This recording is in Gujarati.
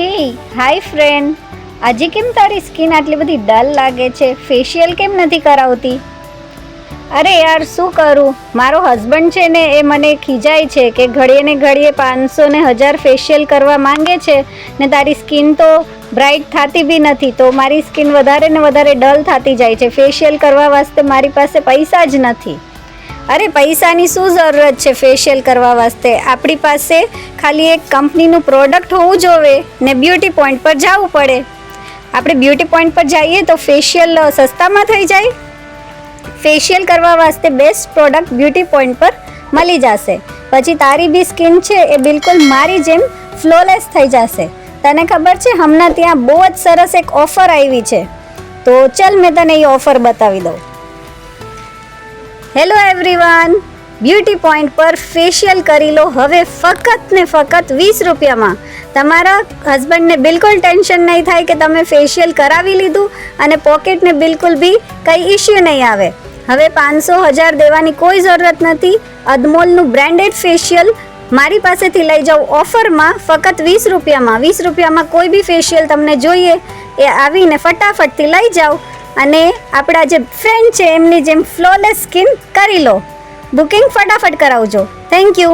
હે હાય ફ્રેન્ડ, આજે કેમ તારી સ્કિન આટલી બધી ડલ લાગે છે? ફેશિયલ કેમ નથી કરાવતી? અરે યાર શું કરું, મારો હસબન્ડ છે ને એ મને ખીજાય છે કે ઘડીએ ને ઘડીએ 500 ને 1000 ફેશિયલ કરવા માંગે છે ને તારી સ્કિન તો બ્રાઇટ થતી બી નથી, તો મારી સ્કિન વધારે ને વધારે ડલ થતી જાય છે. ફેશિયલ કરવા વાસ્તે મારી પાસે પૈસા જ નથી. અરે પૈસાની શું જરૂરત છે ફેશિયલ કરવા વાસ્તે? આપણી પાસે ખાલી એક કંપનીનું પ્રોડક્ટ હોવું જોવે ને બ્યુટી પોઈન્ટ પર જવું પડે. આપણે બ્યુટી પોઈન્ટ પર જઈએ તો ફેશિયલ સસ્તામાં થઈ જાય. ફેશિયલ કરવા વાસ્તે બેસ્ટ પ્રોડક્ટ બ્યુટી પોઈન્ટ પર મળી જશે. પછી તારી બી સ્કિન છે એ બિલકુલ મારી જેમ ફ્લોલેસ થઈ જશે. તને ખબર છે હમણાં ત્યાં બહુ જ સરસ એક ઓફર આવી છે, તો ચલ મેં તને એ ઓફર બતાવી દઉં. હેલો એવરીવન, બ્યુટી પોઈન્ટ પર ફેશિયલ કરી લો હવે ફક્ત ને ફક્ત 20 રૂપિયામાં. તમારા હસબન્ડને બિલકુલ ટેન્શન નહીં થાય કે તમે ફેશિયલ કરાવી લીધું અને પોકેટને બિલકુલ બી કંઈ ઇશ્યુ નહીં આવે. હવે 500-1000 દેવાની કોઈ જરૂરત નથી. અદમોલનું બ્રાન્ડેડ ફેશિયલ મારી પાસેથી લઈ જાઓ ઓફરમાં ફક્ત 20 રૂપિયામાં. 20 રૂપિયામાં કોઈ બી ફેશિયલ તમને જોઈએ એ આવીને ફટાફટથી લઈ જાઓ અને આપણા જે ફ્રેન્ડ છે એમની જેમ ફ્લોલેસ સ્કિન કરી લો. બુકિંગ ફટાફટ કરાવજો. Thank you.